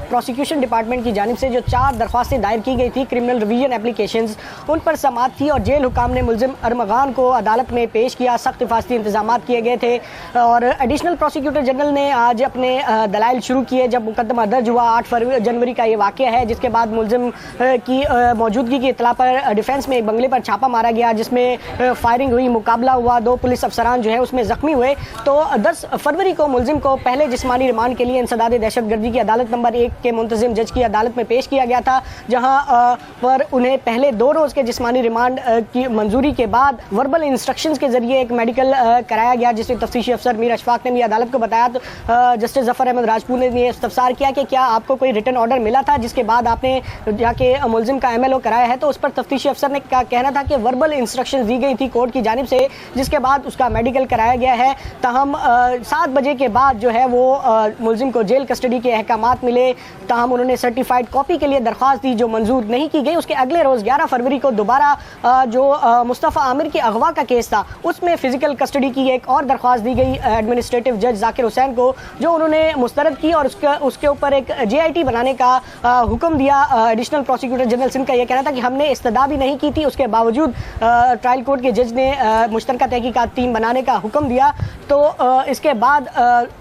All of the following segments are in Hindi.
प्रोसिक्यूशन डिपार्टमेंट की जानिब से जो 4 दरख्वास्तें दायर की गई थी क्रिमिनल रिवीजन एप्लीकेशंस, उन पर समाअत थी और जेल हुकाम ने मुल्जिम अरमगान को अदालत में पेश किया। सख्त हिफाजती इंतजाम किए गए थे और एडिशनल प्रोसिक्यूटर जनरल ने आज अपने दलाइल शुरू किए। जब मुकदमा दर्ज हुआ 8 जनवरी का ये वाक़या है, जिसके बाद मुल्जिम की मौजूदगी की इत्तला पर डिफेंस में एक बंगले पर छापा मारा गया, जिसमें फायरिंग हुई, मुकाबला हुआ, 2 पुलिस अफसरान जो है उसमें जख्मी हुए। तो 10 फरवरी को मुल्जिम को पहले जिस्मानी रिमांड के लिए इंसदाद दहशतगर्दी की अदालत नंबर 1 के मुंतजिम जज की अदालत में पेश किया गया था, जहां पर उन्हें पहले 2 रोज़ के जिस्मानी रिमांड की मंजूरी के बाद वर्बल इंस्ट्रक्शंस के जरिए एक मेडिकल कराया गया, जिसमें तफ्तीशी अफसर मीर अशफाक ने भी अदालत को बताया। तो जस्टिस जफर अहमद राजपूत ने ये इस्तफसार किया कि क्या आपको कोई रिटन ऑर्डर मिला था जिसके बाद आपने जाके मुल्जिम का MLO कराया है। तो उस पर तफ्तीशी अफसर ने कहना था कि वर्बल इंस्ट्रक्शंस दी गई थी कोर्ट की जानिब से, जिसके बाद उसका मेडिकल कराया गया है। ताहम 7 बजे के बाद जो है वो मुल्जिम को जेल कस्टडी के अहकामात मिले। ताहम उन्होंने सर्टिफाइड कॉपी के लिए दरख्वास्त दी जो मंजूर नहीं की गई। उसके अगले रोज़ 11 फरवरी को दोबारा जो मुस्तफ़ा आमिर की अगवा का केस था उसमें फ़िज़िकल कस्टडी की एक और दरख्वास्त दी गई एडमिनिस्ट्रेटिव जज जाकिर हुसैन को, जो उन्होंने मुस्तरद की और उसके ऊपर एक JIT बनाने का हुक्म दिया। एडिशनल प्रोसिक्यूटर जनरल सिंध का यह कहना था कि हमने इस्तदा भी नहीं की थी, उसके बावजूद ट्रायल कोर्ट के जज ने मुश्तरका तहकीकात टीम बनाने का हुक्म दिया। तो इसके बाद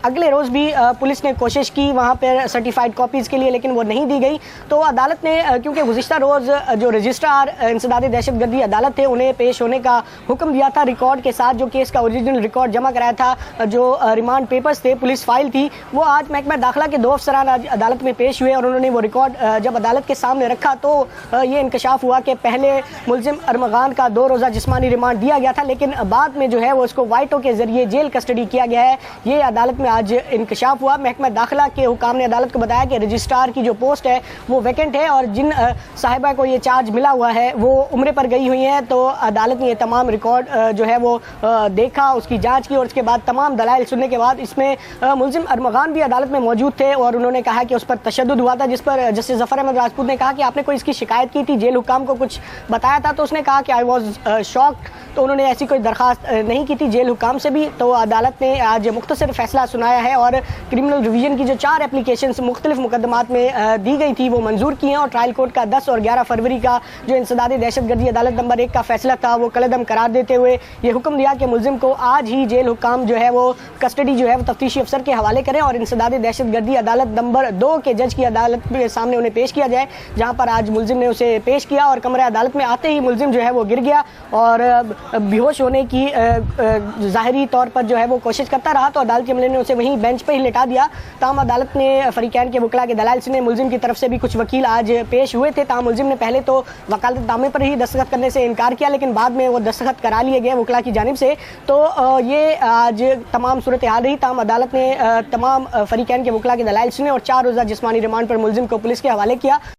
अगले रोज़ भी पुलिस ने कोशिश की वहाँ पर सर्टिफाइड कॉपीज़ के लिए, लेकिन वो नहीं दी गई। तो अदालत ने क्योंकि गुज़िश्ता रोज़ जो रजिस्ट्रार इंसदाद दहशतगर्दी अदालत थे उन्हें पेश होने का हुक्म दिया था, रिकॉर्ड के साथ जो केस का ओरिजिनल रिकॉर्ड जमा कराया था, जो रिमांड पेपर्स थे, पुलिस फाइल थी, वो आज महकमा दाखिला के 2 अफसरान आज अदालत में पेश हुए और उन्होंने वो रिकॉर्ड जब अदालत के सामने रखा तो ये इंकशाफ हुआ कि पहले मुल्जिम अरमगान का 2 रोज़ा जिस्मानी रिमांड दिया गया था, लेकिन बाद में जो है वो उसको वाइटो के जरिए जेल कस्टडी किया गया है। ये अदालत में आज इंकशाफ हुआ। महकमा दाखिला के हुकाम ने अदालत को बताया कि रजिस्ट्रार की जो पोस्ट है वो वैकेंट है और जिन साहिबा को ये चार्ज मिला हुआ है वो उम्रे पर गई हुई हैं। तो अदालत ने ये तमाम रिकॉर्ड जो है वो देखा, उसकी जांच की और उसके बाद तमाम दलाइल सुनने के बाद इसमें मुल्जिम अरमगान भी अदालत में मौजूद थे और उन्होंने कहा कि उस पर तशद्दुद हुआ था, जिस पर जस्टिस जफर अहमद राजपूत ने कहा कि आपने कोई इसकी शिकायत की थी, जेल हुकाम को कुछ बताया था। तो उसने कहा कि आई वॉज शॉक्ड। तो उन्होंने ऐसी कोई दरख्वास्त नहीं की थी जेल हुकाम से भी। तो अदालत ने आज मुख्तसर फैसला सुनाया है और क्रिमिनल रिवीजन की जो 4 एप्लीकेशंस मुख्तलिफ मुकदमात में दी गई थी वो मंजूर की हैं और ट्रायल कोर्ट का 10 और 11 फरवरी का जो इंसदाद दहशतगर्दी अदालत नंबर 1 का फैसला था वो कलअदम करार देते हुए ये हुक्म दिया कि मुल्जिम को आज ही जेल हुकाम जो है वो कस्टडी जो है वो तफ्तीशी अफसर के हवाले करें और इंसदाद दहशतगर्दी अदालत नंबर 2 के जज की अदालत के सामने उन्हें पेश किया जाए, जहाँ पर आज मुल्जिम ने उसे पेश किया और कमरे अदालत में आते ही मुल्जिम जो है वो गिर गया और बेहोश होने की ज़ाहिरी तौर पर जो है वो कोशिश करता रहा। तो अदालती अमले ने उसे वहीं बेंच पर ही लिटा दिया। ताहम अदालत ने फरीकैन के वकला के दलाइल सुने। मुल्जिम की तरफ से भी कुछ वकील आज पेश हुए थे। ताहम मुल्जिम ने पहले तो वकालतनामे पर ही दस्तखत करने से इनकार किया, लेकिन बाद में वो दस्तखत करा लिए गए वकला की जानिब से। तो ये आज तमाम सूरत हाल रही। ताहम अदालत ने तमाम फरीकैन के वकला के दलाइल सुने और 4 रोज़ा जिस्मानी रिमांड पर मुल्जिम को पुलिस के हवाले किया।